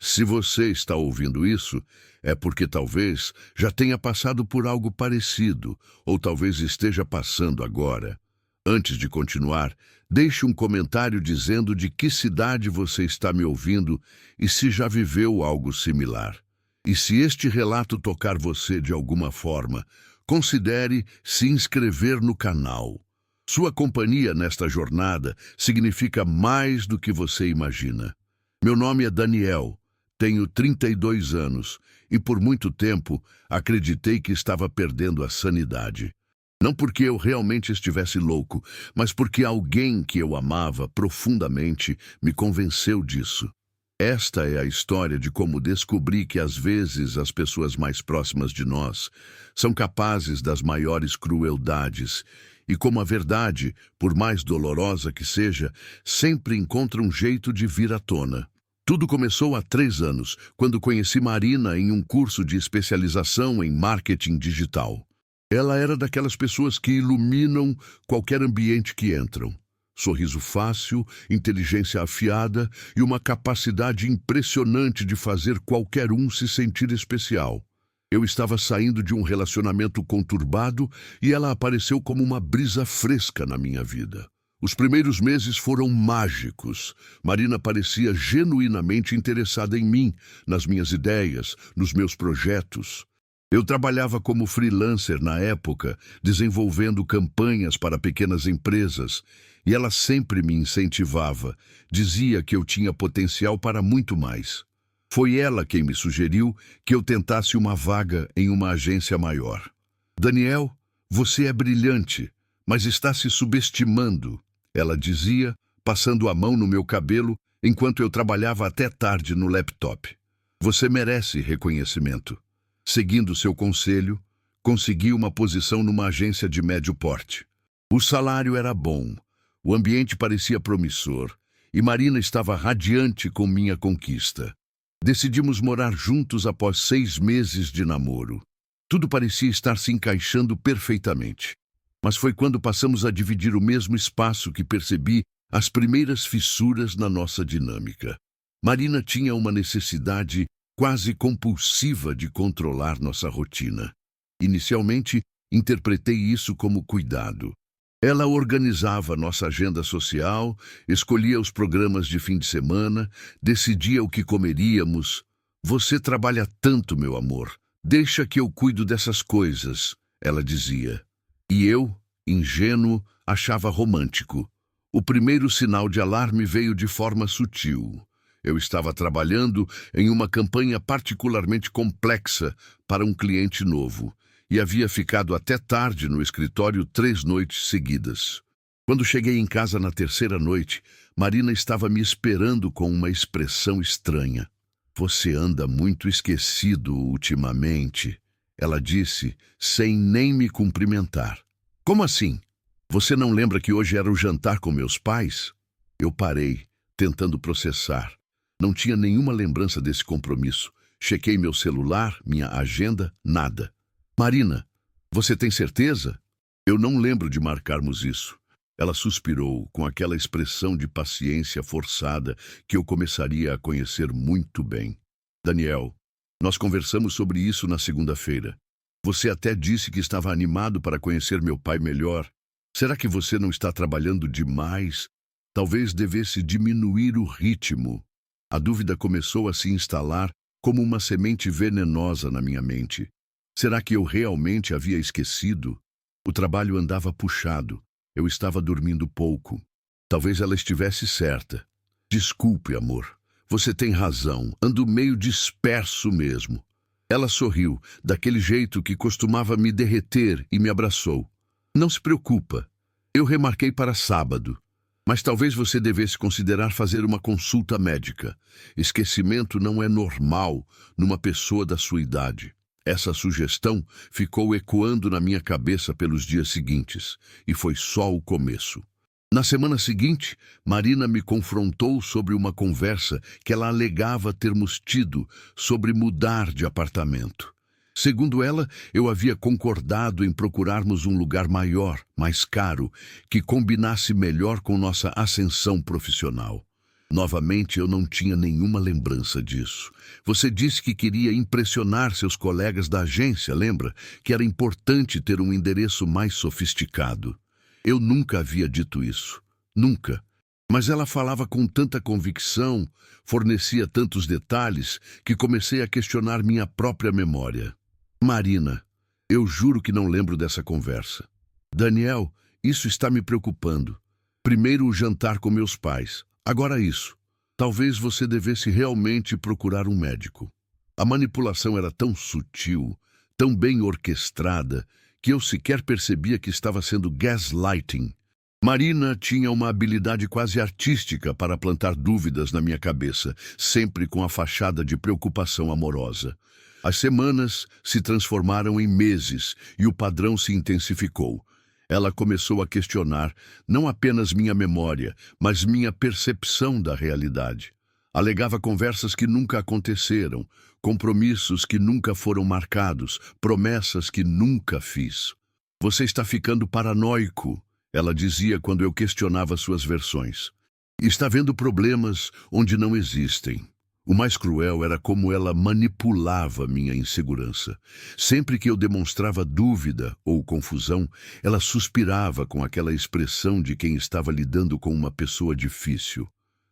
Se você está ouvindo isso, é porque talvez já tenha passado por algo parecido, ou talvez esteja passando agora. Antes de continuar, deixe um comentário dizendo de que cidade você está me ouvindo e se já viveu algo similar. E se este relato tocar você de alguma forma, considere se inscrever no canal. Sua companhia nesta jornada significa mais do que você imagina. Meu nome é Daniel. Tenho 32 anos e por muito tempo acreditei que estava perdendo a sanidade. Não porque eu realmente estivesse louco, mas porque alguém que eu amava profundamente me convenceu disso. Esta é a história de como descobri que às vezes as pessoas mais próximas de nós são capazes das maiores crueldades e como a verdade, por mais dolorosa que seja, sempre encontra um jeito de vir à tona. Tudo começou há 3 anos, quando conheci Marina em um curso de especialização em marketing digital. Ela era daquelas pessoas que iluminam qualquer ambiente que entram. Sorriso fácil, inteligência afiada e uma capacidade impressionante de fazer qualquer um se sentir especial. Eu estava saindo de um relacionamento conturbado e ela apareceu como uma brisa fresca na minha vida. Os primeiros meses foram mágicos. Marina parecia genuinamente interessada em mim, nas minhas ideias, nos meus projetos. Eu trabalhava como freelancer na época, desenvolvendo campanhas para pequenas empresas, e ela sempre me incentivava, dizia que eu tinha potencial para muito mais. Foi ela quem me sugeriu que eu tentasse uma vaga em uma agência maior. Daniel, você é brilhante, mas está se subestimando, ela dizia, passando a mão no meu cabelo enquanto eu trabalhava até tarde no laptop. Você merece reconhecimento. Seguindo seu conselho, consegui uma posição numa agência de médio porte. O salário era bom, o ambiente parecia promissor e Marina estava radiante com minha conquista. Decidimos morar juntos após 6 meses de namoro. Tudo parecia estar se encaixando perfeitamente. Mas foi quando passamos a dividir o mesmo espaço que percebi as primeiras fissuras na nossa dinâmica. Marina tinha uma necessidade quase compulsiva de controlar nossa rotina. Inicialmente, interpretei isso como cuidado. Ela organizava nossa agenda social, escolhia os programas de fim de semana, decidia o que comeríamos. Você trabalha tanto, meu amor. Deixa que eu cuido dessas coisas, ela dizia. E eu, ingênuo, achava romântico. O primeiro sinal de alarme veio de forma sutil. Eu estava trabalhando em uma campanha particularmente complexa para um cliente novo e havia ficado até tarde no escritório 3 noites seguidas. Quando cheguei em casa na terceira noite, Marina estava me esperando com uma expressão estranha. Você anda muito esquecido ultimamente, ela disse, sem nem me cumprimentar. Como assim? Você não lembra que hoje era o jantar com meus pais? Eu parei, tentando processar. Não tinha nenhuma lembrança desse compromisso. Chequei meu celular, minha agenda, nada. Marina, você tem certeza? Eu não lembro de marcarmos isso. Ela suspirou com aquela expressão de paciência forçada que eu começaria a conhecer muito bem. Daniel, nós conversamos sobre isso na segunda-feira. Você até disse que estava animado para conhecer meu pai melhor. Será que você não está trabalhando demais? Talvez devesse diminuir o ritmo. A dúvida começou a se instalar como uma semente venenosa na minha mente. Será que eu realmente havia esquecido? O trabalho andava puxado. Eu estava dormindo pouco. Talvez ela estivesse certa. Desculpe, amor. Você tem razão. Ando meio disperso mesmo. Ela sorriu, daquele jeito que costumava me derreter, e me abraçou. Não se preocupa. Eu remarquei para sábado. Mas talvez você devesse considerar fazer uma consulta médica. Esquecimento não é normal numa pessoa da sua idade. Essa sugestão ficou ecoando na minha cabeça pelos dias seguintes, e foi só o começo. Na semana seguinte, Marina me confrontou sobre uma conversa que ela alegava termos tido sobre mudar de apartamento. Segundo ela, eu havia concordado em procurarmos um lugar maior, mais caro, que combinasse melhor com nossa ascensão profissional. Novamente, eu não tinha nenhuma lembrança disso. Você disse que queria impressionar seus colegas da agência, lembra? Que era importante ter um endereço mais sofisticado. Eu nunca havia dito isso. Nunca. Mas ela falava com tanta convicção, fornecia tantos detalhes, que comecei a questionar minha própria memória. Marina, eu juro que não lembro dessa conversa. Daniel, isso está me preocupando. Primeiro o jantar com meus pais. Agora isso. Talvez você devesse realmente procurar um médico. A manipulação era tão sutil, tão bem orquestrada, que eu sequer percebia que estava sendo gaslighting. Marina tinha uma habilidade quase artística para plantar dúvidas na minha cabeça, sempre com a fachada de preocupação amorosa. As semanas se transformaram em meses e o padrão se intensificou. Ela começou a questionar não apenas minha memória, mas minha percepção da realidade. Alegava conversas que nunca aconteceram, compromissos que nunca foram marcados, promessas que nunca fiz. Você está ficando paranoico, ela dizia quando eu questionava suas versões. Está vendo problemas onde não existem. O mais cruel era como ela manipulava minha insegurança. Sempre que eu demonstrava dúvida ou confusão, ela suspirava com aquela expressão de quem estava lidando com uma pessoa difícil.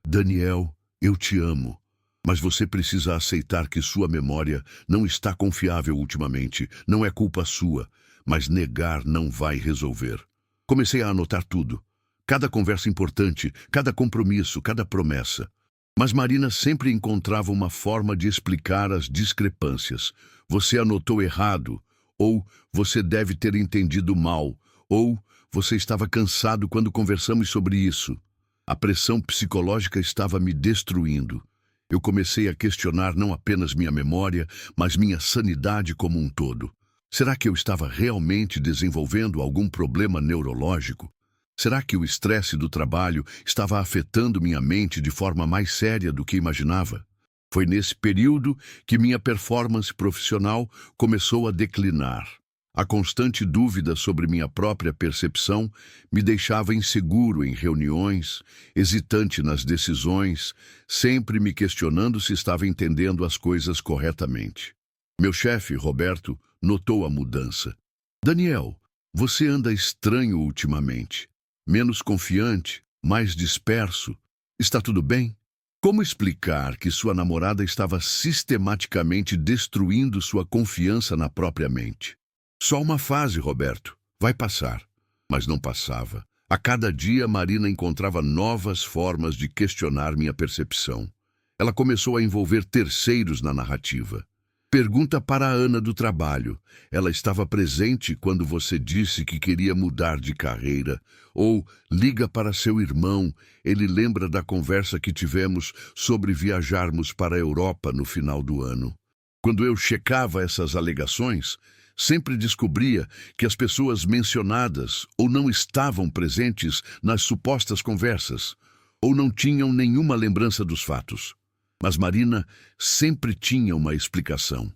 Daniel, eu te amo, mas você precisa aceitar que sua memória não está confiável ultimamente. Não é culpa sua, mas negar não vai resolver. Comecei a anotar tudo. Cada conversa importante, cada compromisso, cada promessa. Mas Marina sempre encontrava uma forma de explicar as discrepâncias. Você anotou errado, ou você deve ter entendido mal, ou você estava cansado quando conversamos sobre isso. A pressão psicológica estava me destruindo. Eu comecei a questionar não apenas minha memória, mas minha sanidade como um todo. Será que eu estava realmente desenvolvendo algum problema neurológico? Será que o estresse do trabalho estava afetando minha mente de forma mais séria do que imaginava? Foi nesse período que minha performance profissional começou a declinar. A constante dúvida sobre minha própria percepção me deixava inseguro em reuniões, hesitante nas decisões, sempre me questionando se estava entendendo as coisas corretamente. Meu chefe, Roberto, notou a mudança. Daniel, você anda estranho ultimamente. Menos confiante, mais disperso. Está tudo bem? Como explicar que sua namorada estava sistematicamente destruindo sua confiança na própria mente? Só uma fase, Roberto. Vai passar. Mas não passava. A cada dia, Marina encontrava novas formas de questionar minha percepção. Ela começou a envolver terceiros na narrativa. Pergunta para a Ana do trabalho. Ela estava presente quando você disse que queria mudar de carreira. Ou liga para seu irmão. Ele lembra da conversa que tivemos sobre viajarmos para a Europa no final do ano. Quando eu checava essas alegações, sempre descobria que as pessoas mencionadas ou não estavam presentes nas supostas conversas, ou não tinham nenhuma lembrança dos fatos. Mas Marina sempre tinha uma explicação.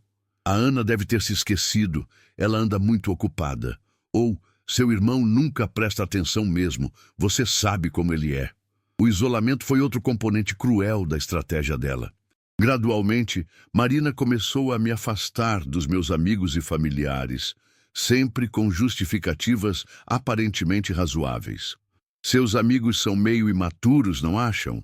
A Ana deve ter se esquecido, ela anda muito ocupada. Ou, seu irmão nunca presta atenção mesmo, você sabe como ele é. O isolamento foi outro componente cruel da estratégia dela. Gradualmente, Marina começou a me afastar dos meus amigos e familiares, sempre com justificativas aparentemente razoáveis. Seus amigos são meio imaturos, não acham?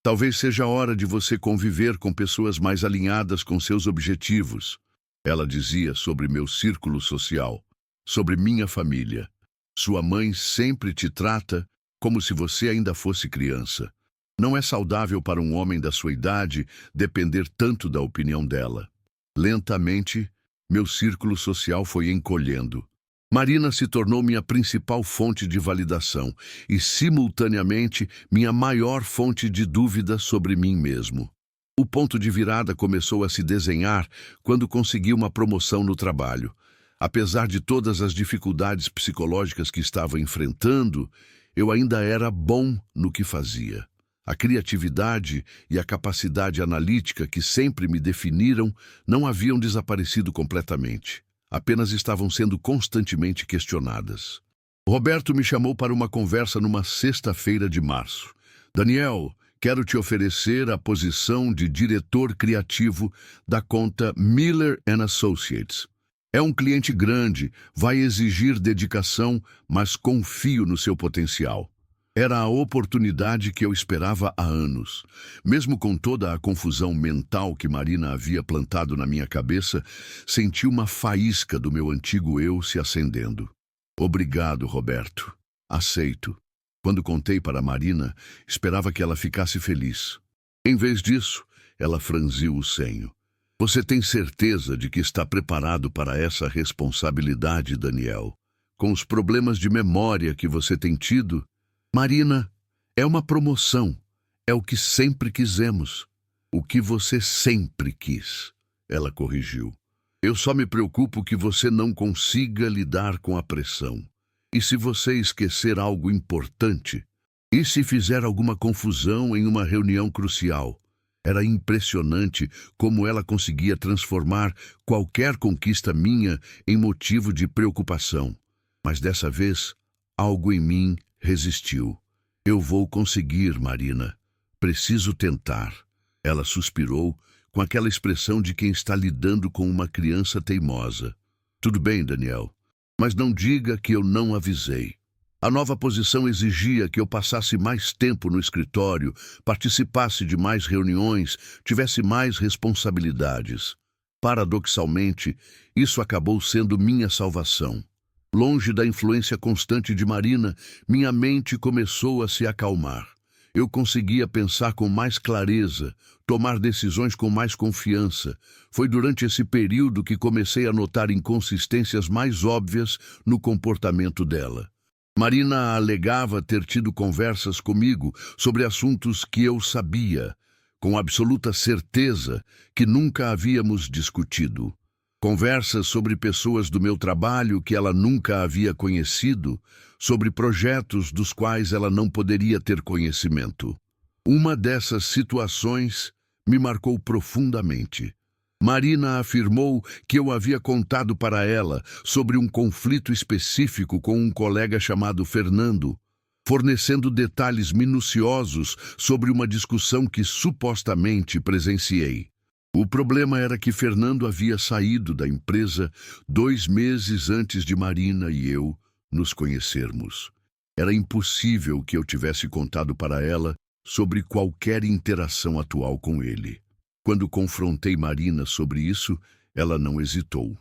Talvez seja a hora de você conviver com pessoas mais alinhadas com seus objetivos. Ela dizia sobre meu círculo social, sobre minha família. Sua mãe sempre te trata como se você ainda fosse criança. Não é saudável para um homem da sua idade depender tanto da opinião dela. Lentamente, meu círculo social foi encolhendo. Marina se tornou minha principal fonte de validação e, simultaneamente, minha maior fonte de dúvida sobre mim mesmo. O ponto de virada começou a se desenhar quando consegui uma promoção no trabalho. Apesar de todas as dificuldades psicológicas que estava enfrentando, eu ainda era bom no que fazia. A criatividade e a capacidade analítica que sempre me definiram não haviam desaparecido completamente. Apenas estavam sendo constantemente questionadas. Roberto me chamou para uma conversa numa sexta-feira de março. Daniel, Quero te oferecer a posição de diretor criativo da conta Miller Associates. É um cliente grande, vai exigir dedicação, mas confio no seu potencial. Era a oportunidade que eu esperava há anos. Mesmo com toda a confusão mental que Marina havia plantado na minha cabeça, senti uma faísca do meu antigo eu se acendendo. Obrigado, Roberto. Aceito. Quando contei para Marina, esperava que ela ficasse feliz. Em vez disso, ela franziu o senho. Você tem certeza de que está preparado para essa responsabilidade, Daniel? Com os problemas de memória que você tem tido? Marina, é uma promoção. É o que sempre quisemos. O que você sempre quis. Ela corrigiu. Eu só me preocupo que você não consiga lidar com a pressão. E se você esquecer algo importante? E se fizer alguma confusão em uma reunião crucial? Era impressionante como ela conseguia transformar qualquer conquista minha em motivo de preocupação. Mas dessa vez, algo em mim resistiu. Eu vou conseguir, Marina. Preciso tentar. Ela suspirou com aquela expressão de quem está lidando com uma criança teimosa. Tudo bem, Daniel. Mas não diga que eu não avisei. A nova posição exigia que eu passasse mais tempo no escritório, participasse de mais reuniões, tivesse mais responsabilidades. Paradoxalmente, isso acabou sendo minha salvação. Longe da influência constante de Marina, minha mente começou a se acalmar. Eu conseguia pensar com mais clareza, tomar decisões com mais confiança. Foi durante esse período que comecei a notar inconsistências mais óbvias no comportamento dela. Marina alegava ter tido conversas comigo sobre assuntos que eu sabia, com absoluta certeza, que nunca havíamos discutido. Conversas sobre pessoas do meu trabalho que ela nunca havia conhecido, sobre projetos dos quais ela não poderia ter conhecimento. Uma dessas situações me marcou profundamente. Marina afirmou que eu havia contado para ela sobre um conflito específico com um colega chamado Fernando, fornecendo detalhes minuciosos sobre uma discussão que supostamente presenciei. O problema era que Fernando havia saído da empresa 2 meses antes de Marina e eu nos conhecermos. Era impossível que eu tivesse contado para ela sobre qualquer interação atual com ele. Quando confrontei Marina sobre isso, ela não hesitou.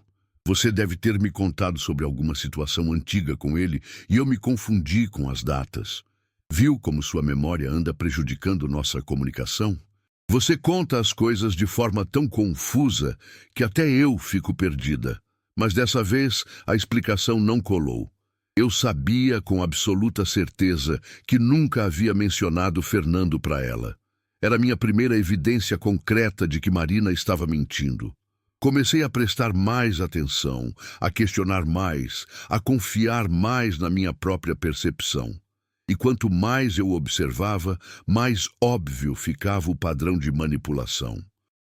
Você deve ter me contado sobre alguma situação antiga com ele e eu me confundi com as datas. Viu como sua memória anda prejudicando nossa comunicação? Você conta as coisas de forma tão confusa que até eu fico perdida. Mas dessa vez a explicação não colou. Eu sabia com absoluta certeza que nunca havia mencionado Fernando para ela. Era minha primeira evidência concreta de que Marina estava mentindo. Comecei a prestar mais atenção, a questionar mais, a confiar mais na minha própria percepção. E quanto mais eu observava, mais óbvio ficava o padrão de manipulação.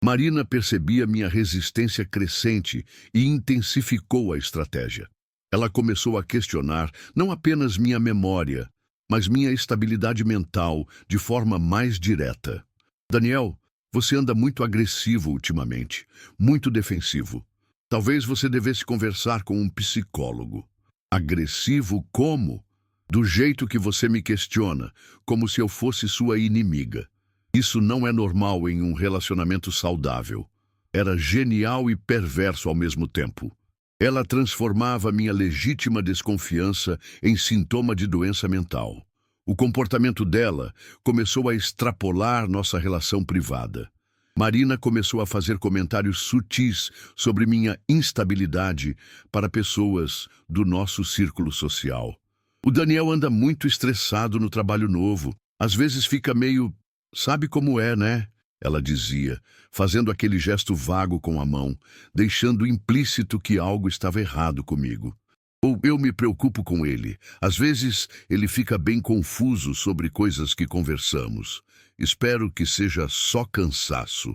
Marina percebia minha resistência crescente e intensificou a estratégia. Ela começou a questionar não apenas minha memória, mas minha estabilidade mental de forma mais direta. Daniel, você anda muito agressivo ultimamente, muito defensivo. Talvez você devesse conversar com um psicólogo. Agressivo como? Do jeito que você me questiona, como se eu fosse sua inimiga. Isso não é normal em um relacionamento saudável. Era genial e perverso ao mesmo tempo. Ela transformava minha legítima desconfiança em sintoma de doença mental. O comportamento dela começou a extrapolar nossa relação privada. Marina começou a fazer comentários sutis sobre minha instabilidade para pessoas do nosso círculo social. O Daniel anda muito estressado no trabalho novo. Às vezes fica meio... Sabe como é, né? Ela dizia, fazendo aquele gesto vago com a mão, deixando implícito que algo estava errado comigo. Ou eu me preocupo com ele. Às vezes ele fica bem confuso sobre coisas que conversamos. Espero que seja só cansaço.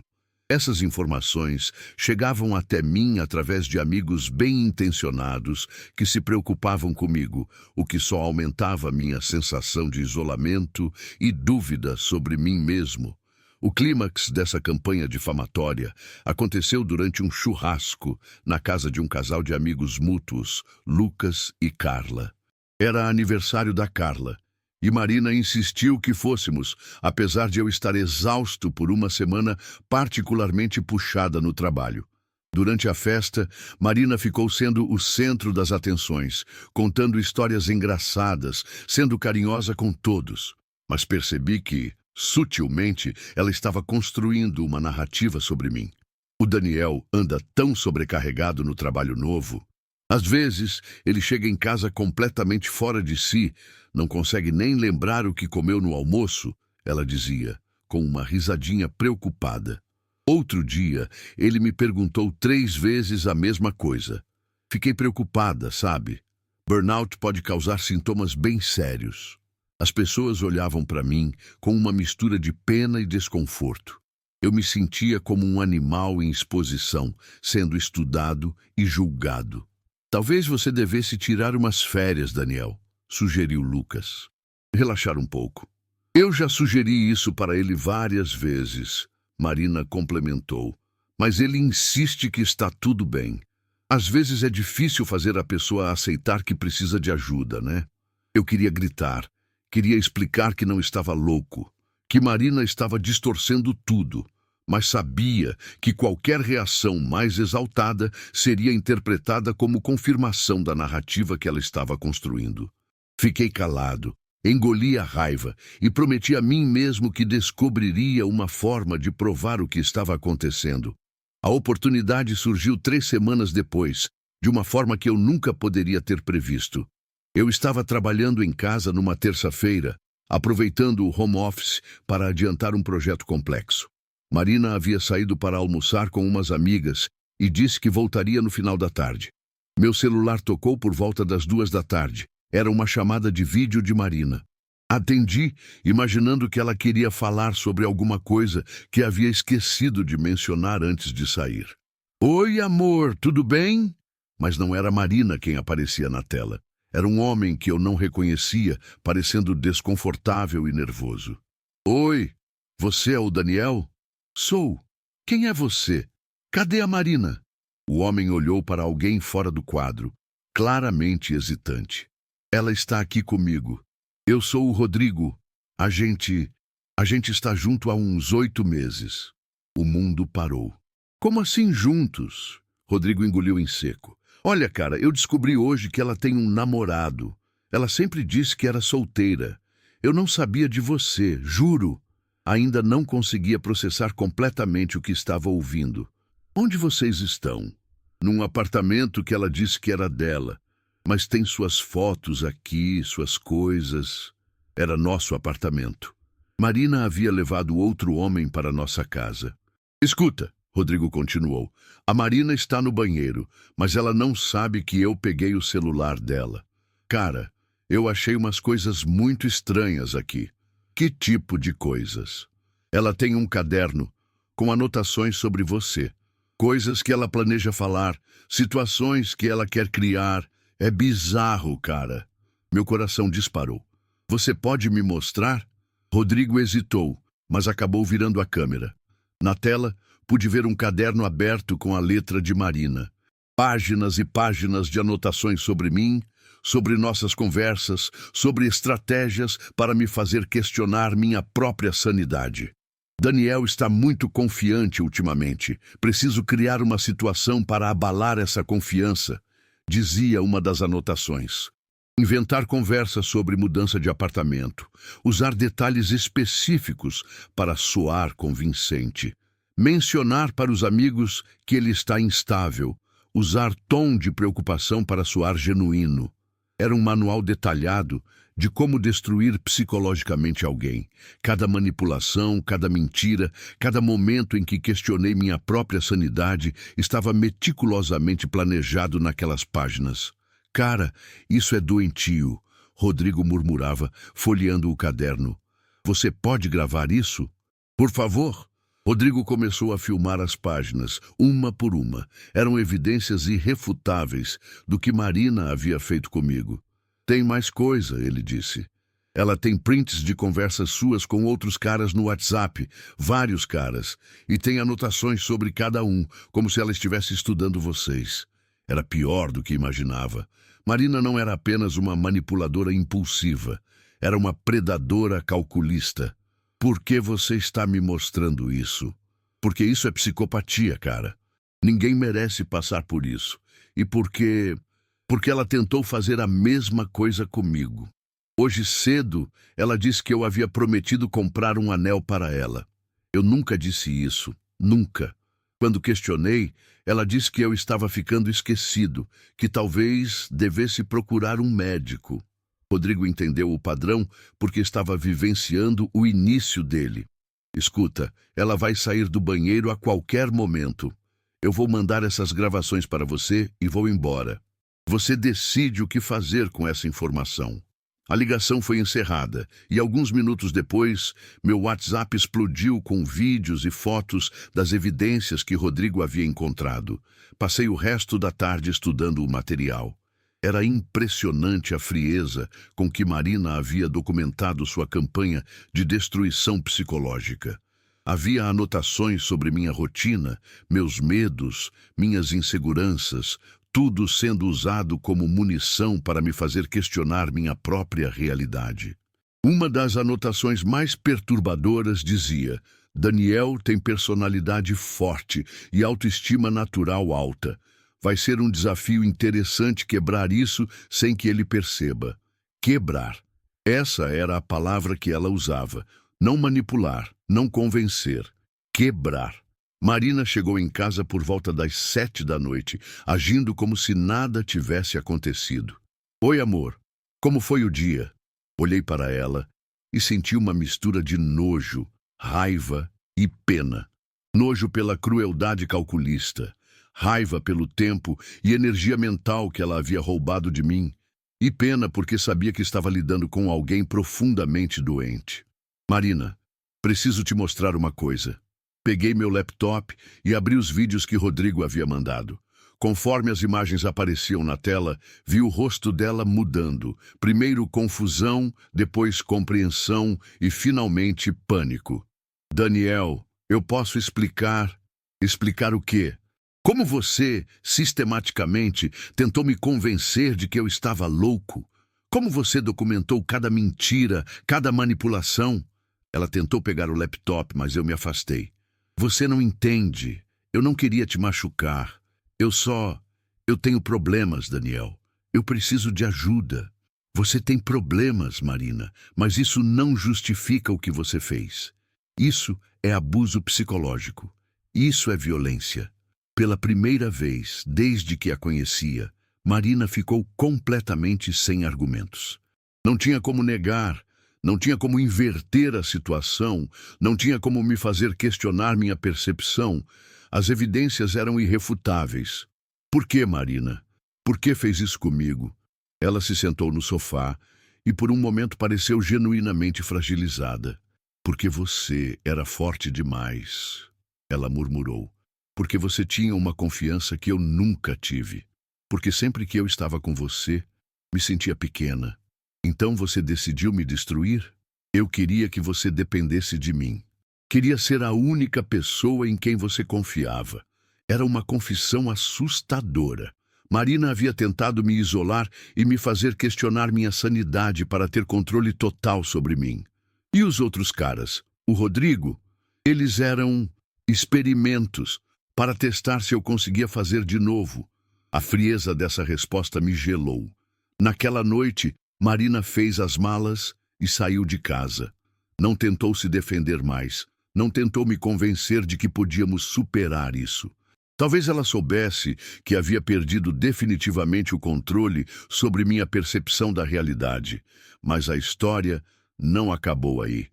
Essas informações chegavam até mim através de amigos bem-intencionados que se preocupavam comigo, o que só aumentava minha sensação de isolamento e dúvida sobre mim mesmo. O clímax dessa campanha difamatória aconteceu durante um churrasco na casa de um casal de amigos mútuos, Lucas e Carla. Era aniversário da Carla. E Marina insistiu que fôssemos, apesar de eu estar exausto por uma semana particularmente puxada no trabalho. Durante a festa, Marina ficou sendo o centro das atenções, contando histórias engraçadas, sendo carinhosa com todos. Mas percebi que, sutilmente, ela estava construindo uma narrativa sobre mim. O Daniel anda tão sobrecarregado no trabalho novo. Às vezes, ele chega em casa completamente fora de si, não consegue nem lembrar o que comeu no almoço, ela dizia, com uma risadinha preocupada. Outro dia, ele me perguntou 3 vezes a mesma coisa. Fiquei preocupada, sabe? Burnout pode causar sintomas bem sérios. As pessoas olhavam para mim com uma mistura de pena e desconforto. Eu me sentia como um animal em exposição, sendo estudado e julgado. Talvez você devesse tirar umas férias, Daniel, sugeriu Lucas. Relaxar um pouco. Eu já sugeri isso para ele várias vezes, Marina complementou. Mas ele insiste que está tudo bem. Às vezes é difícil fazer a pessoa aceitar que precisa de ajuda, né? Eu queria gritar, queria explicar que não estava louco, que Marina estava distorcendo tudo. Mas sabia que qualquer reação mais exaltada seria interpretada como confirmação da narrativa que ela estava construindo. Fiquei calado, engoli a raiva e prometi a mim mesmo que descobriria uma forma de provar o que estava acontecendo. A oportunidade surgiu 3 semanas depois, de uma forma que eu nunca poderia ter previsto. Eu estava trabalhando em casa numa terça-feira, aproveitando o home office para adiantar um projeto complexo. Marina havia saído para almoçar com umas amigas e disse que voltaria no final da tarde. Meu celular tocou por volta das 2 da tarde. Era uma chamada de vídeo de Marina. Atendi, imaginando que ela queria falar sobre alguma coisa que havia esquecido de mencionar antes de sair. Oi, amor, tudo bem? Mas não era Marina quem aparecia na tela. Era um homem que eu não reconhecia, parecendo desconfortável e nervoso. Oi, você é o Daniel? Sou. Quem é você? Cadê a Marina? O homem olhou para alguém fora do quadro, claramente hesitante. Ela está aqui comigo. Eu sou o Rodrigo. A gente está junto há uns 8 meses. O mundo parou. Como assim juntos? Rodrigo engoliu em seco. Olha, cara, eu descobri hoje que ela tem um namorado. Ela sempre disse que era solteira. Eu não sabia de você, juro. Ainda não conseguia processar completamente o que estava ouvindo. Onde vocês estão? Num apartamento que ela disse que era dela. Mas tem suas fotos aqui, suas coisas. Era nosso apartamento. Marina havia levado outro homem para nossa casa. Escuta, Rodrigo continuou. A Marina está no banheiro, mas ela não sabe que eu peguei o celular dela. Cara, eu achei umas coisas muito estranhas aqui. Que tipo de coisas? Ela tem um caderno com anotações sobre você. Coisas que ela planeja falar, situações que ela quer criar. É bizarro, cara. Meu coração disparou. Você pode me mostrar? Rodrigo hesitou, mas acabou virando a câmera. Na tela, pude ver um caderno aberto com a letra de Marina. Páginas e páginas de anotações sobre mim, sobre nossas conversas, sobre estratégias para me fazer questionar minha própria sanidade. Daniel está muito confiante ultimamente. Preciso criar uma situação para abalar essa confiança, dizia uma das anotações. Inventar conversas sobre mudança de apartamento. Usar detalhes específicos para soar convincente. Mencionar para os amigos que ele está instável. Usar tom de preocupação para soar genuíno. Era um manual detalhado de como destruir psicologicamente alguém. Cada manipulação, cada mentira, cada momento em que questionei minha própria sanidade estava meticulosamente planejado naquelas páginas. Cara, isso é doentio, Rodrigo murmurava, folheando o caderno. Você pode gravar isso? Por favor? Rodrigo começou a filmar as páginas, uma por uma. Eram evidências irrefutáveis do que Marina havia feito comigo. Tem mais coisa, ele disse. Ela tem prints de conversas suas com outros caras no WhatsApp, vários caras, e tem anotações sobre cada um, como se ela estivesse estudando vocês. Era pior do que imaginava. Marina não era apenas uma manipuladora impulsiva, era uma predadora calculista. Por que você está me mostrando isso? Porque isso é psicopatia, cara. Ninguém merece passar por isso. E porque ela tentou fazer a mesma coisa comigo. Hoje cedo, ela disse que eu havia prometido comprar um anel para ela. Eu nunca disse isso, nunca. Quando questionei, ela disse que eu estava ficando esquecido, que talvez devesse procurar um médico. Rodrigo entendeu o padrão porque estava vivenciando o início dele. Escuta, ela vai sair do banheiro a qualquer momento. Eu vou mandar essas gravações para você e vou embora. Você decide o que fazer com essa informação. A ligação foi encerrada e alguns minutos depois, meu WhatsApp explodiu com vídeos e fotos das evidências que Rodrigo havia encontrado. Passei o resto da tarde estudando o material. Era impressionante a frieza com que Marina havia documentado sua campanha de destruição psicológica. Havia anotações sobre minha rotina, meus medos, minhas inseguranças, tudo sendo usado como munição para me fazer questionar minha própria realidade. Uma das anotações mais perturbadoras dizia: Daniel tem personalidade forte e autoestima natural alta. Vai ser um desafio interessante quebrar isso sem que ele perceba. Quebrar. Essa era a palavra que ela usava. Não manipular, não convencer. Quebrar. Marina chegou em casa por volta das 7 da noite, agindo como se nada tivesse acontecido. Oi, amor. Como foi o dia? Olhei para ela e senti uma mistura de nojo, raiva e pena. Nojo pela crueldade calculista, raiva pelo tempo e energia mental que ela havia roubado de mim, e pena porque sabia que estava lidando com alguém profundamente doente. Marina, preciso te mostrar uma coisa. Peguei meu laptop e abri os vídeos que Rodrigo havia mandado. Conforme as imagens apareciam na tela, vi o rosto dela mudando. Primeiro confusão, depois compreensão e finalmente pânico. Daniel, eu posso explicar... Explicar o quê? Como você, sistematicamente, tentou me convencer de que eu estava louco? Como você documentou cada mentira, cada manipulação? Ela tentou pegar o laptop, mas eu me afastei. Você não entende. Eu não queria te machucar. Eu tenho problemas, Daniel. Eu preciso de ajuda. Você tem problemas, Marina, mas isso não justifica o que você fez. Isso é abuso psicológico. Isso é violência. Pela primeira vez, desde que a conhecia, Marina ficou completamente sem argumentos. Não tinha como negar, não tinha como inverter a situação, não tinha como me fazer questionar minha percepção. As evidências eram irrefutáveis. Por que, Marina? Por que fez isso comigo? Ela se sentou no sofá e por um momento pareceu genuinamente fragilizada. Porque você era forte demais, ela murmurou. Porque você tinha uma confiança que eu nunca tive. Porque sempre que eu estava com você, me sentia pequena. Então você decidiu me destruir? Eu queria que você dependesse de mim. Queria ser a única pessoa em quem você confiava. Era uma confissão assustadora. Marina havia tentado me isolar e me fazer questionar minha sanidade para ter controle total sobre mim. E os outros caras? O Rodrigo? Eles eram experimentos para testar se eu conseguia fazer de novo. A frieza dessa resposta me gelou. Naquela noite, Marina fez as malas e saiu de casa. Não tentou se defender mais. Não tentou me convencer de que podíamos superar isso. Talvez ela soubesse que havia perdido definitivamente o controle sobre minha percepção da realidade. Mas a história não acabou aí.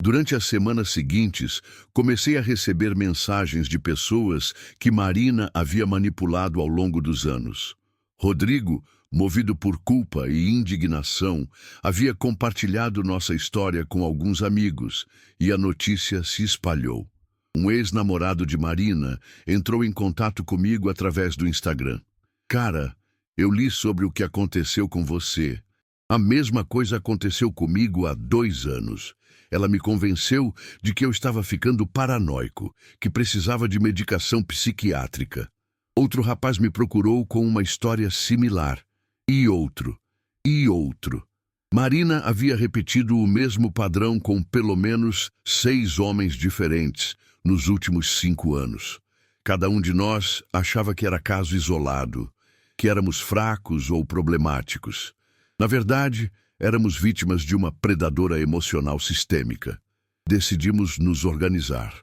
Durante as semanas seguintes, comecei a receber mensagens de pessoas que Marina havia manipulado ao longo dos anos. Rodrigo, movido por culpa e indignação, havia compartilhado nossa história com alguns amigos e a notícia se espalhou. Um ex-namorado de Marina entrou em contato comigo através do Instagram. Cara, eu li sobre o que aconteceu com você. A mesma coisa aconteceu comigo há 2 anos. Ela me convenceu de que eu estava ficando paranoico, que precisava de medicação psiquiátrica. Outro rapaz me procurou com uma história similar. E outro. E outro. Marina havia repetido o mesmo padrão com pelo menos 6 homens diferentes nos últimos 5 anos. Cada um de nós achava que era caso isolado, que éramos fracos ou problemáticos. Na verdade, éramos vítimas de uma predadora emocional sistêmica. Decidimos nos organizar,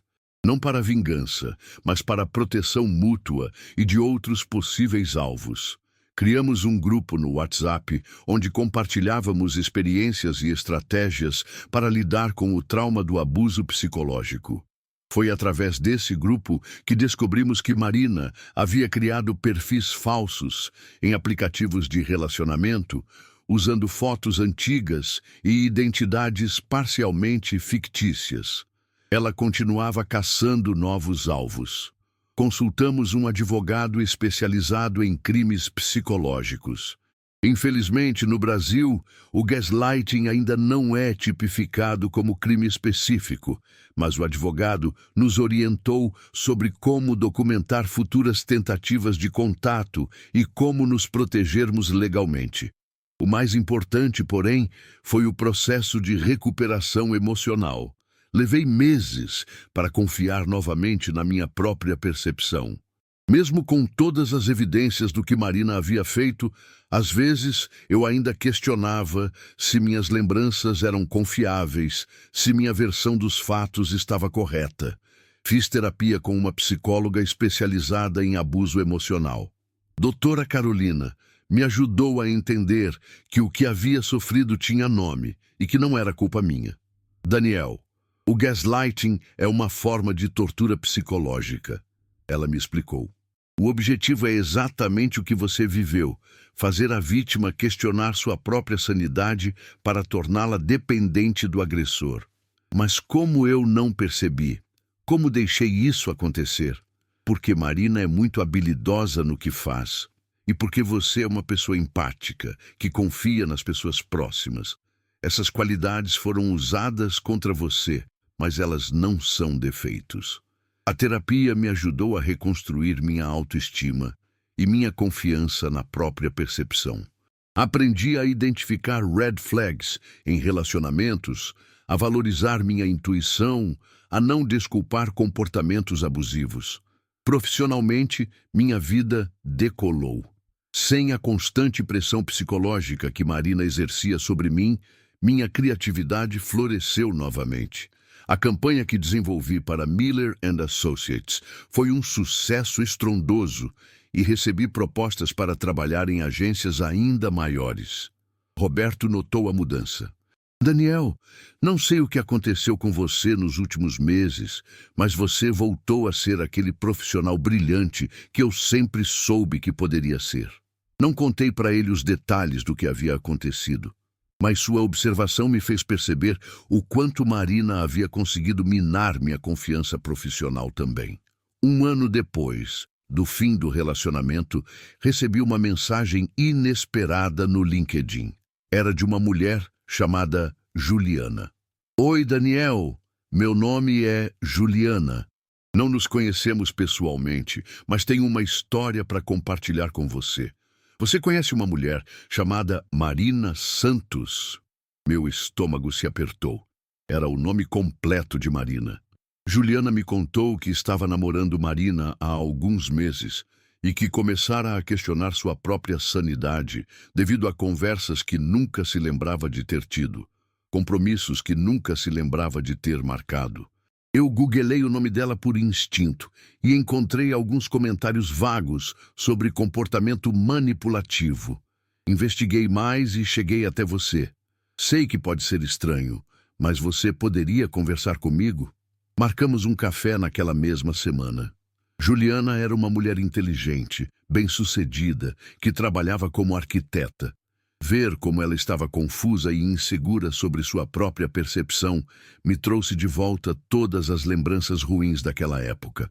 não para a vingança, mas para a proteção mútua e de outros possíveis alvos. Criamos um grupo no WhatsApp onde compartilhávamos experiências e estratégias para lidar com o trauma do abuso psicológico. Foi através desse grupo que descobrimos que Marina havia criado perfis falsos em aplicativos de relacionamento, usando fotos antigas e identidades parcialmente fictícias. Ela continuava caçando novos alvos. Consultamos um advogado especializado em crimes psicológicos. Infelizmente, no Brasil, o gaslighting ainda não é tipificado como crime específico, mas o advogado nos orientou sobre como documentar futuras tentativas de contato e como nos protegermos legalmente. O mais importante, porém, foi o processo de recuperação emocional. Levei meses para confiar novamente na minha própria percepção. Mesmo com todas as evidências do que Marina havia feito, às vezes eu ainda questionava se minhas lembranças eram confiáveis, se minha versão dos fatos estava correta. Fiz terapia com uma psicóloga especializada em abuso emocional. Doutora Carolina me ajudou a entender que o que havia sofrido tinha nome e que não era culpa minha. Daniel, o gaslighting é uma forma de tortura psicológica. Ela me explicou. O objetivo é exatamente o que você viveu, fazer a vítima questionar sua própria sanidade para torná-la dependente do agressor. Mas como eu não percebi? Como deixei isso acontecer? Porque Marina é muito habilidosa no que faz. E porque você é uma pessoa empática, que confia nas pessoas próximas. Essas qualidades foram usadas contra você, mas elas não são defeitos. A terapia me ajudou a reconstruir minha autoestima e minha confiança na própria percepção. Aprendi a identificar red flags em relacionamentos, a valorizar minha intuição, a não desculpar comportamentos abusivos. Profissionalmente, minha vida decolou. Sem a constante pressão psicológica que Marina exercia sobre mim, minha criatividade floresceu novamente. A campanha que desenvolvi para Miller & Associates foi um sucesso estrondoso e recebi propostas para trabalhar em agências ainda maiores. Roberto notou a mudança. Daniel, não sei o que aconteceu com você nos últimos meses, mas você voltou a ser aquele profissional brilhante que eu sempre soube que poderia ser. Não contei para ele os detalhes do que havia acontecido. Mas sua observação me fez perceber o quanto Marina havia conseguido minar minha confiança profissional também. 1 ano depois do fim do relacionamento, recebi uma mensagem inesperada no LinkedIn. Era de uma mulher chamada Juliana. Oi, Daniel. Meu nome é Juliana. Não nos conhecemos pessoalmente, mas tenho uma história para compartilhar com você. Você conhece uma mulher chamada Marina Santos? Meu estômago se apertou. Era o nome completo de Marina. Juliana me contou que estava namorando Marina há alguns meses e que começara a questionar sua própria sanidade devido a conversas que nunca se lembrava de ter tido, compromissos que nunca se lembrava de ter marcado. Eu googlei o nome dela por instinto e encontrei alguns comentários vagos sobre comportamento manipulativo. Investiguei mais e cheguei até você. Sei que pode ser estranho, mas você poderia conversar comigo? Marcamos um café naquela mesma semana. Juliana era uma mulher inteligente, bem-sucedida, que trabalhava como arquiteta. Ver como ela estava confusa e insegura sobre sua própria percepção me trouxe de volta todas as lembranças ruins daquela época.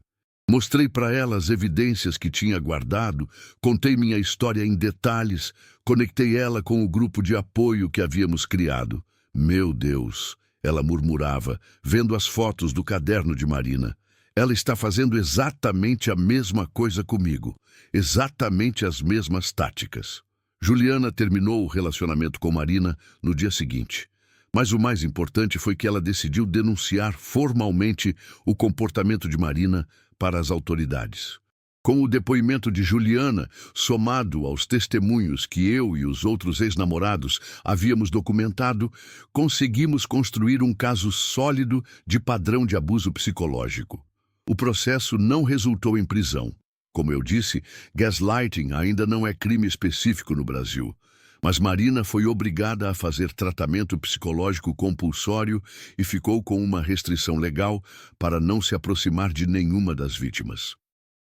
Mostrei para ela as evidências que tinha guardado, contei minha história em detalhes, conectei ela com o grupo de apoio que havíamos criado. Meu Deus, ela murmurava, vendo as fotos do caderno de Marina. Ela está fazendo exatamente a mesma coisa comigo, exatamente as mesmas táticas. Juliana terminou o relacionamento com Marina no dia seguinte. Mas o mais importante foi que ela decidiu denunciar formalmente o comportamento de Marina para as autoridades. Com o depoimento de Juliana, somado aos testemunhos que eu e os outros ex-namorados havíamos documentado, conseguimos construir um caso sólido de padrão de abuso psicológico. O processo não resultou em prisão. Como eu disse, gaslighting ainda não é crime específico no Brasil. Mas Marina foi obrigada a fazer tratamento psicológico compulsório e ficou com uma restrição legal para não se aproximar de nenhuma das vítimas.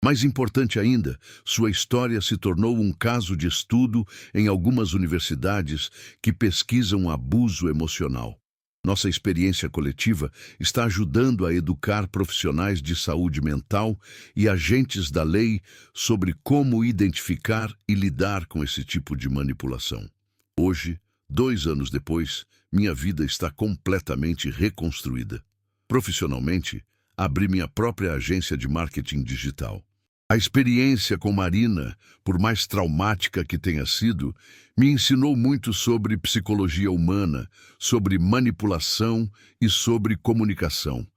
Mais importante ainda, sua história se tornou um caso de estudo em algumas universidades que pesquisam abuso emocional. Nossa experiência coletiva está ajudando a educar profissionais de saúde mental e agentes da lei sobre como identificar e lidar com esse tipo de manipulação. Hoje, 2 anos depois, minha vida está completamente reconstruída. Profissionalmente, abri minha própria agência de marketing digital. A experiência com Marina, por mais traumática que tenha sido, me ensinou muito sobre psicologia humana, sobre manipulação e sobre comunicação.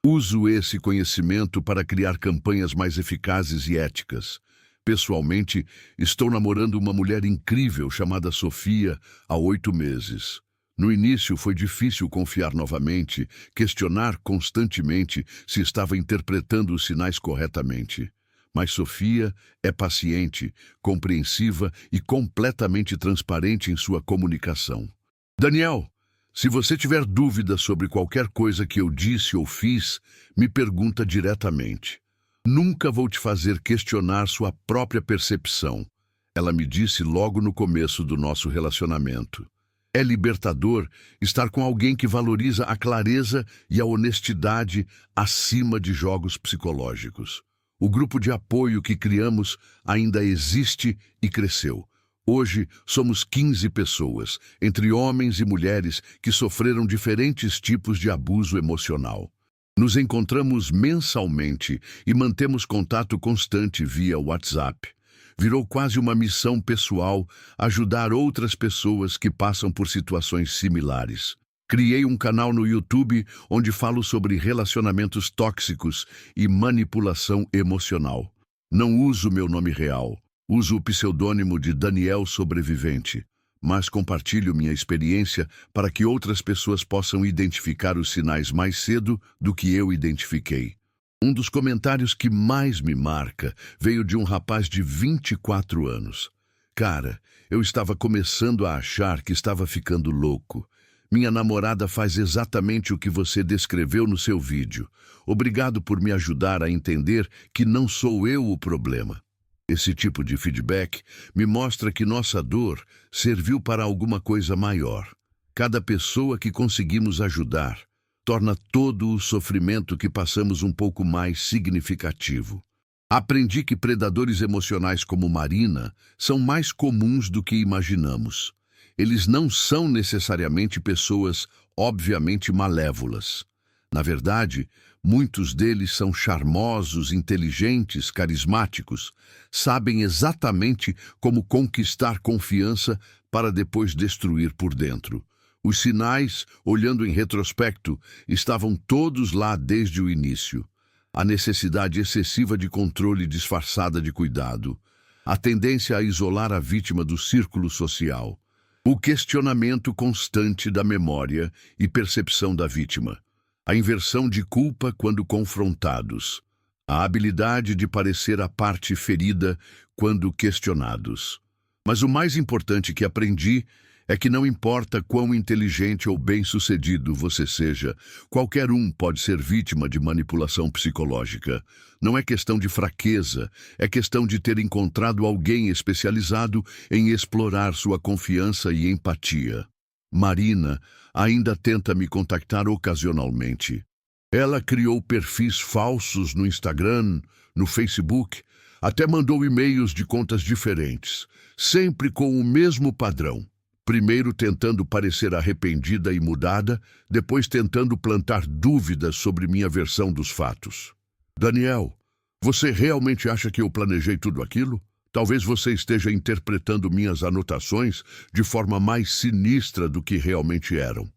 Uso esse conhecimento para criar campanhas mais eficazes e éticas. Pessoalmente, estou namorando uma mulher incrível chamada Sofia há 8 meses. No início foi difícil confiar novamente, questionar constantemente se estava interpretando os sinais corretamente. Mas Sofia é paciente, compreensiva e completamente transparente em sua comunicação. Daniel, se você tiver dúvida sobre qualquer coisa que eu disse ou fiz, me pergunta diretamente. Nunca vou te fazer questionar sua própria percepção. Ela me disse logo no começo do nosso relacionamento. É libertador estar com alguém que valoriza a clareza e a honestidade acima de jogos psicológicos. O grupo de apoio que criamos ainda existe e cresceu. Hoje somos 15 pessoas, entre homens e mulheres que sofreram diferentes tipos de abuso emocional. Nos encontramos mensalmente e mantemos contato constante via WhatsApp. Virou quase uma missão pessoal ajudar outras pessoas que passam por situações similares. Criei um canal no YouTube onde falo sobre relacionamentos tóxicos e manipulação emocional. Não uso meu nome real, uso o pseudônimo de Daniel Sobrevivente, mas compartilho minha experiência para que outras pessoas possam identificar os sinais mais cedo do que eu identifiquei. Um dos comentários que mais me marca veio de um rapaz de 24 anos. Cara, eu estava começando a achar que estava ficando louco. Minha namorada faz exatamente o que você descreveu no seu vídeo. Obrigado por me ajudar a entender que não sou eu o problema. Esse tipo de feedback me mostra que nossa dor serviu para alguma coisa maior. Cada pessoa que conseguimos ajudar torna todo o sofrimento que passamos um pouco mais significativo. Aprendi que predadores emocionais como Marina são mais comuns do que imaginamos. Eles não são necessariamente pessoas obviamente malévolas. Na verdade, muitos deles são charmosos, inteligentes, carismáticos, sabem exatamente como conquistar confiança para depois destruir por dentro. Os sinais, olhando em retrospecto, estavam todos lá desde o início. A necessidade excessiva de controle disfarçada de cuidado, a tendência a isolar a vítima do círculo social, o questionamento constante da memória e percepção da vítima, a inversão de culpa quando confrontados, a habilidade de parecer a parte ferida quando questionados. Mas o mais importante que aprendi é que não importa quão inteligente ou bem-sucedido você seja, qualquer um pode ser vítima de manipulação psicológica. Não é questão de fraqueza, é questão de ter encontrado alguém especializado em explorar sua confiança e empatia. Marina ainda tenta me contactar ocasionalmente. Ela criou perfis falsos no Instagram, no Facebook, até mandou e-mails de contas diferentes, sempre com o mesmo padrão. Primeiro tentando parecer arrependida e mudada, depois tentando plantar dúvidas sobre minha versão dos fatos. Daniel, você realmente acha que eu planejei tudo aquilo? Talvez você esteja interpretando minhas anotações de forma mais sinistra do que realmente eram,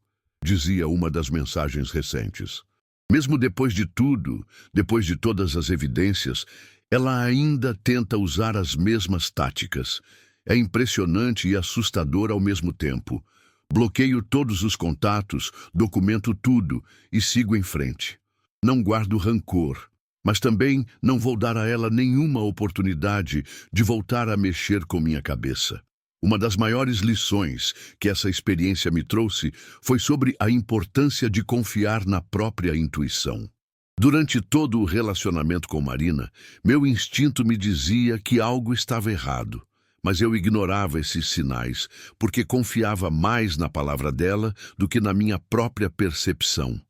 dizia uma das mensagens recentes. Mesmo depois de tudo, depois de todas as evidências, ela ainda tenta usar as mesmas táticas. É impressionante e assustador ao mesmo tempo. Bloqueio todos os contatos, documento tudo e sigo em frente. Não guardo rancor, mas também não vou dar a ela nenhuma oportunidade de voltar a mexer com minha cabeça. Uma das maiores lições que essa experiência me trouxe foi sobre a importância de confiar na própria intuição. Durante todo o relacionamento com Marina, meu instinto me dizia que algo estava errado. Mas eu ignorava esses sinais, porque confiava mais na palavra dela do que na minha própria percepção.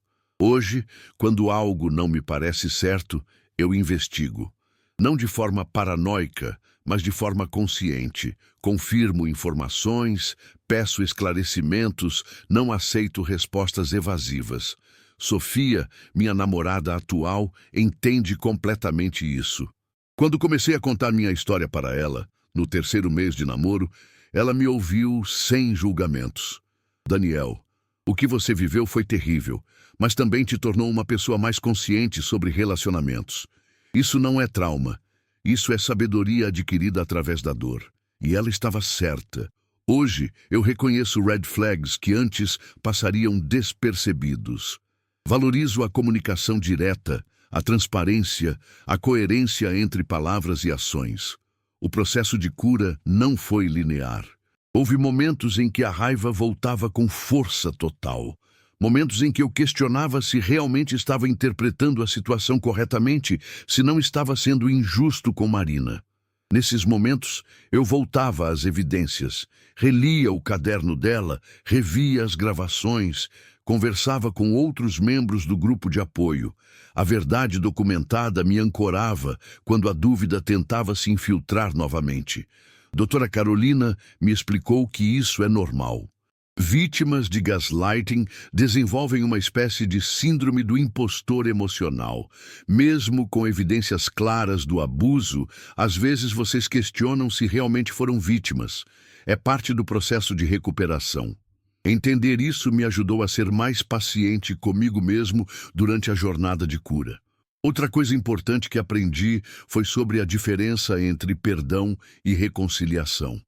Hoje, quando algo não me parece certo, eu investigo. Não de forma paranoica, mas de forma consciente. Confirmo informações, peço esclarecimentos, não aceito respostas evasivas. Sofia, minha namorada atual, entende completamente isso. Quando comecei a contar minha história para ela, no terceiro mês de namoro, ela me ouviu sem julgamentos. Daniel, o que você viveu foi terrível, mas também te tornou uma pessoa mais consciente sobre relacionamentos. Isso não é trauma, isso é sabedoria adquirida através da dor. E ela estava certa. Hoje eu reconheço red flags que antes passariam despercebidos. Valorizo a comunicação direta, a transparência, a coerência entre palavras e ações. O processo de cura não foi linear. Houve momentos em que a raiva voltava com força total. Momentos em que eu questionava se realmente estava interpretando a situação corretamente, se não estava sendo injusto com Marina. Nesses momentos, eu voltava às evidências, relia o caderno dela, revia as gravações, conversava com outros membros do grupo de apoio. A verdade documentada me ancorava quando a dúvida tentava se infiltrar novamente. Doutora Carolina me explicou que isso é normal. Vítimas de gaslighting desenvolvem uma espécie de síndrome do impostor emocional. Mesmo com evidências claras do abuso, às vezes vocês questionam se realmente foram vítimas. É parte do processo de recuperação. Entender isso me ajudou a ser mais paciente comigo mesmo durante a jornada de cura. Outra coisa importante que aprendi foi sobre a diferença entre perdão e reconciliação.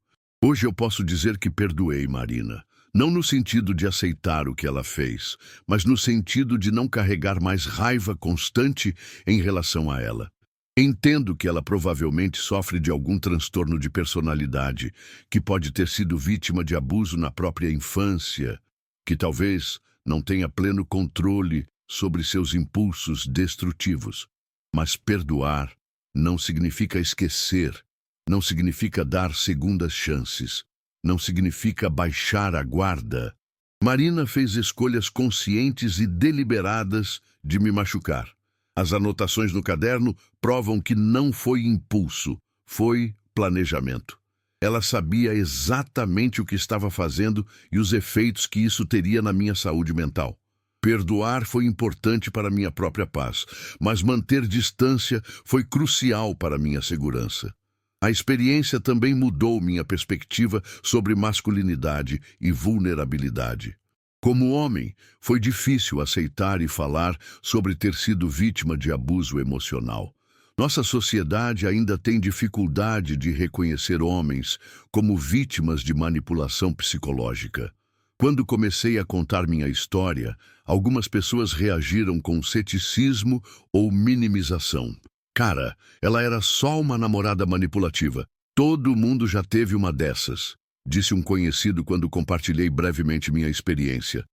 Hoje eu posso dizer que perdoei Marina. Não no sentido de aceitar o que ela fez, mas no sentido de não carregar mais raiva constante em relação a ela. Entendo que ela provavelmente sofre de algum transtorno de personalidade, que pode ter sido vítima de abuso na própria infância, que talvez não tenha pleno controle sobre seus impulsos destrutivos. Mas perdoar não significa esquecer, não significa dar segundas chances. Não significa baixar a guarda. Marina fez escolhas conscientes e deliberadas de me machucar. As anotações no caderno provam que não foi impulso, foi planejamento. Ela sabia exatamente o que estava fazendo e os efeitos que isso teria na minha saúde mental. Perdoar foi importante para minha própria paz, mas manter distância foi crucial para minha segurança. A experiência também mudou minha perspectiva sobre masculinidade e vulnerabilidade. Como homem, foi difícil aceitar e falar sobre ter sido vítima de abuso emocional. Nossa sociedade ainda tem dificuldade de reconhecer homens como vítimas de manipulação psicológica. Quando comecei a contar minha história, algumas pessoas reagiram com ceticismo ou minimização. Cara, ela era só uma namorada manipulativa. Todo mundo já teve uma dessas, disse um conhecido quando compartilhei brevemente minha experiência.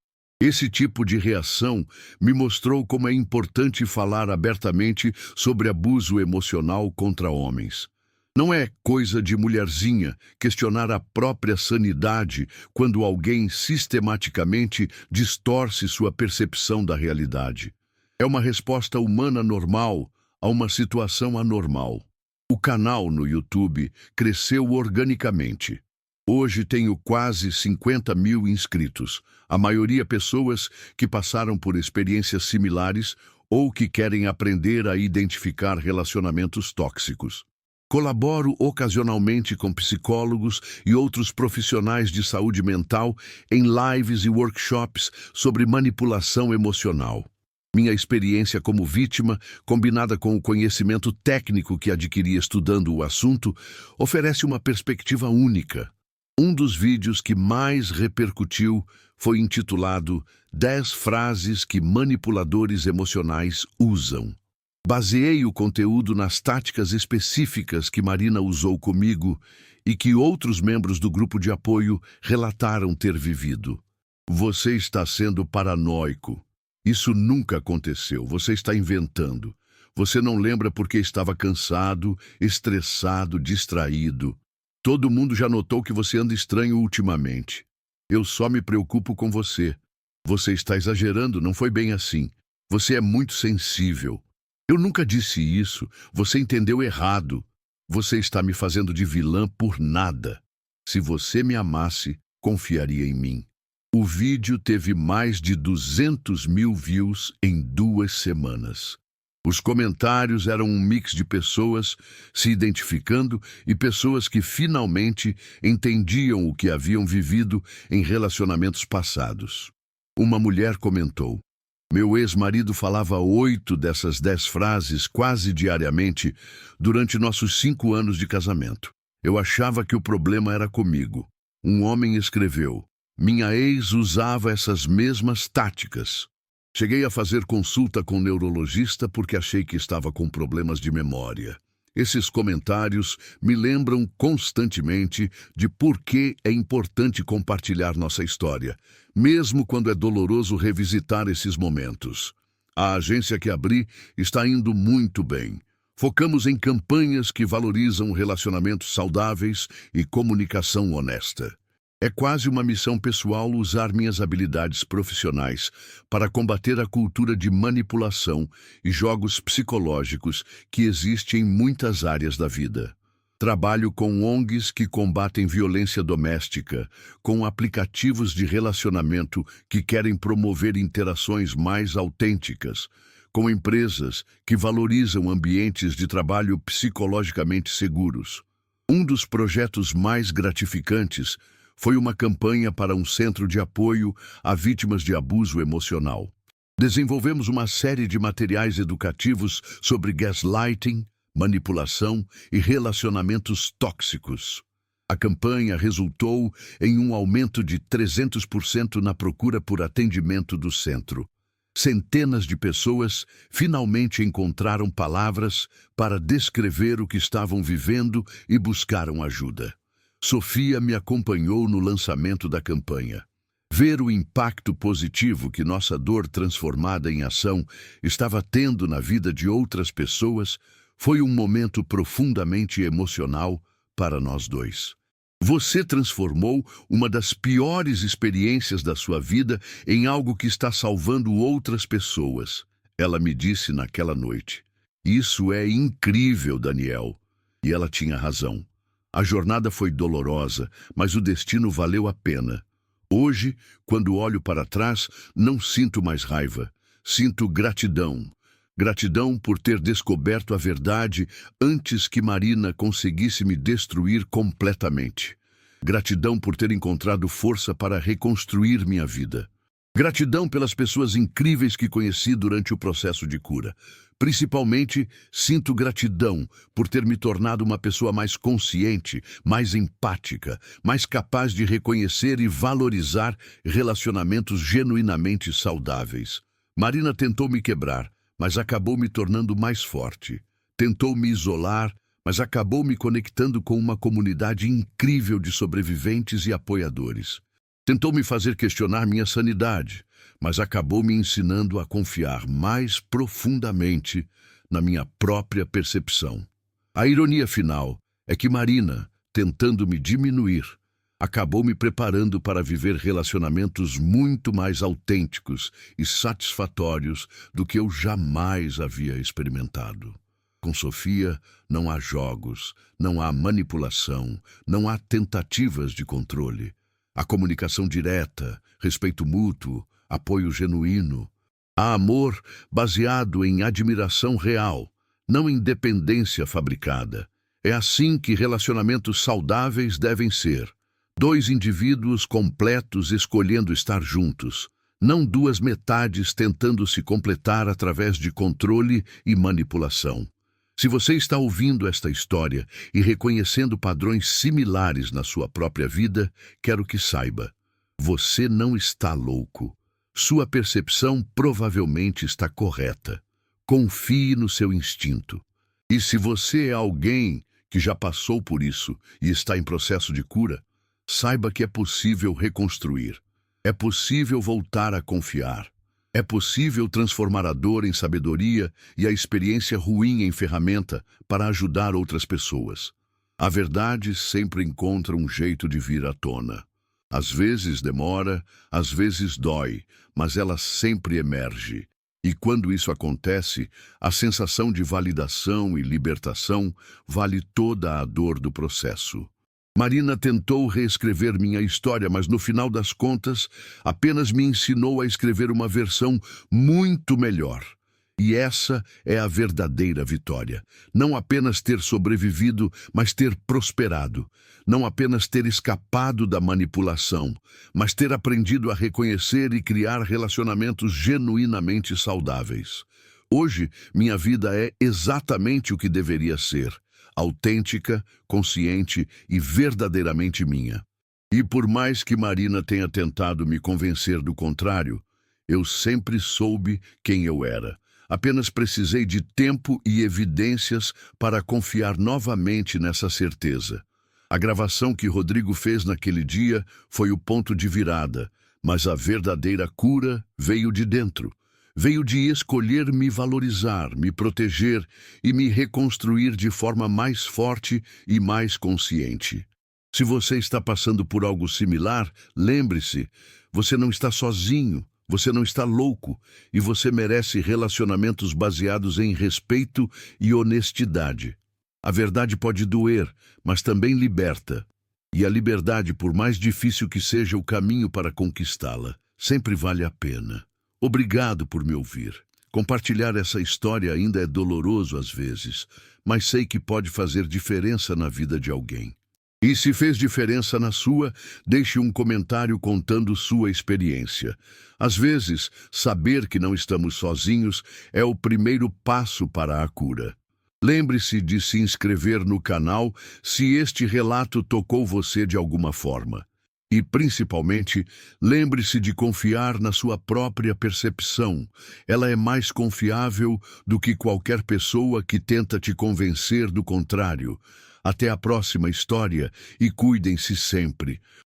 Esse tipo de reação me mostrou como é importante falar abertamente sobre abuso emocional contra homens. Não é coisa de mulherzinha questionar a própria sanidade quando alguém sistematicamente distorce sua percepção da realidade. É uma resposta humana normal a uma situação anormal. O canal no YouTube cresceu organicamente. Hoje tenho quase 50 mil inscritos, a maioria pessoas que passaram por experiências similares ou que querem aprender a identificar relacionamentos tóxicos. Colaboro ocasionalmente com psicólogos e outros profissionais de saúde mental em lives e workshops sobre manipulação emocional. Minha experiência como vítima, combinada com o conhecimento técnico que adquiri estudando o assunto, oferece uma perspectiva única. Um dos vídeos que mais repercutiu foi intitulado 10 frases que manipuladores emocionais usam. Baseei o conteúdo nas táticas específicas que Marina usou comigo e que outros membros do grupo de apoio relataram ter vivido. Você está sendo paranoico. Isso nunca aconteceu. Você está inventando. Você não lembra porque estava cansado, estressado, distraído. Todo mundo já notou que você anda estranho ultimamente. Eu só me preocupo com você. Você está exagerando, não foi bem assim. Você é muito sensível. Eu nunca disse isso. Você entendeu errado. Você está me fazendo de vilã por nada. Se você me amasse, confiaria em mim. O vídeo teve mais de 200 mil views em 2 semanas. Os comentários eram um mix de pessoas se identificando e pessoas que finalmente entendiam o que haviam vivido em relacionamentos passados. Uma mulher comentou: meu ex-marido falava 8 dessas 10 frases quase diariamente durante nossos 5 anos de casamento. Eu achava que o problema era comigo. Um homem escreveu: minha ex usava essas mesmas táticas. Cheguei a fazer consulta com um neurologista porque achei que estava com problemas de memória. Esses comentários me lembram constantemente de por que é importante compartilhar nossa história, mesmo quando é doloroso revisitar esses momentos. A agência que abri está indo muito bem. Focamos em campanhas que valorizam relacionamentos saudáveis e comunicação honesta. É quase uma missão pessoal usar minhas habilidades profissionais para combater a cultura de manipulação e jogos psicológicos que existe em muitas áreas da vida. Trabalho com ONGs que combatem violência doméstica, com aplicativos de relacionamento que querem promover interações mais autênticas, com empresas que valorizam ambientes de trabalho psicologicamente seguros. Um dos projetos mais gratificantes foi uma campanha para um centro de apoio a vítimas de abuso emocional. Desenvolvemos uma série de materiais educativos sobre gaslighting, manipulação e relacionamentos tóxicos. A campanha resultou em um aumento de 300% na procura por atendimento do centro. Centenas de pessoas finalmente encontraram palavras para descrever o que estavam vivendo e buscaram ajuda. Sofia me acompanhou no lançamento da campanha. Ver o impacto positivo que nossa dor transformada em ação estava tendo na vida de outras pessoas foi um momento profundamente emocional para nós dois. Você transformou uma das piores experiências da sua vida em algo que está salvando outras pessoas, ela me disse naquela noite. Isso é incrível, Daniel. E ela tinha razão. A jornada foi dolorosa, mas o destino valeu a pena. Hoje, quando olho para trás, não sinto mais raiva. Sinto gratidão. Gratidão por ter descoberto a verdade antes que Marina conseguisse me destruir completamente. Gratidão por ter encontrado força para reconstruir minha vida. Gratidão pelas pessoas incríveis que conheci durante o processo de cura. Principalmente, sinto gratidão por ter me tornado uma pessoa mais consciente, mais empática, mais capaz de reconhecer e valorizar relacionamentos genuinamente saudáveis. Marina tentou me quebrar, mas acabou me tornando mais forte. Tentou me isolar, mas acabou me conectando com uma comunidade incrível de sobreviventes e apoiadores. Tentou me fazer questionar minha sanidade, mas acabou me ensinando a confiar mais profundamente na minha própria percepção. A ironia final é que Marina, tentando me diminuir, acabou me preparando para viver relacionamentos muito mais autênticos e satisfatórios do que eu jamais havia experimentado. Com Sofia, não há jogos, não há manipulação, não há tentativas de controle. Há comunicação direta, respeito mútuo, apoio genuíno. Há amor baseado em admiração real, não em dependência fabricada. É assim que relacionamentos saudáveis devem ser. Dois indivíduos completos escolhendo estar juntos, não duas metades tentando se completar através de controle e manipulação. Se você está ouvindo esta história e reconhecendo padrões similares na sua própria vida, quero que saiba, você não está louco. Sua percepção provavelmente está correta. Confie no seu instinto. E se você é alguém que já passou por isso e está em processo de cura, saiba que é possível reconstruir. É possível voltar a confiar. É possível transformar a dor em sabedoria e a experiência ruim em ferramenta para ajudar outras pessoas. A verdade sempre encontra um jeito de vir à tona. Às vezes demora, às vezes dói, mas ela sempre emerge. E quando isso acontece, a sensação de validação e libertação vale toda a dor do processo. Marina tentou reescrever minha história, mas no final das contas, apenas me ensinou a escrever uma versão muito melhor. E essa é a verdadeira vitória. Não apenas ter sobrevivido, mas ter prosperado. Não apenas ter escapado da manipulação, mas ter aprendido a reconhecer e criar relacionamentos genuinamente saudáveis. Hoje, minha vida é exatamente o que deveria ser. Autêntica, consciente e verdadeiramente minha. E por mais que Marina tenha tentado me convencer do contrário, eu sempre soube quem eu era. Apenas precisei de tempo e evidências para confiar novamente nessa certeza. A gravação que Rodrigo fez naquele dia foi o ponto de virada, mas a verdadeira cura veio de dentro. Veio de escolher me valorizar, me proteger e me reconstruir de forma mais forte e mais consciente. Se você está passando por algo similar, lembre-se, você não está sozinho, você não está louco e você merece relacionamentos baseados em respeito e honestidade. A verdade pode doer, mas também liberta. E a liberdade, por mais difícil que seja o caminho para conquistá-la, sempre vale a pena. Obrigado por me ouvir. Compartilhar essa história ainda é doloroso às vezes, mas sei que pode fazer diferença na vida de alguém. E se fez diferença na sua, deixe um comentário contando sua experiência. Às vezes, saber que não estamos sozinhos é o primeiro passo para a cura. Lembre-se de se inscrever no canal se este relato tocou você de alguma forma. E, principalmente, lembre-se de confiar na sua própria percepção. Ela é mais confiável do que qualquer pessoa que tenta te convencer do contrário. Até a próxima história e cuidem-se sempre.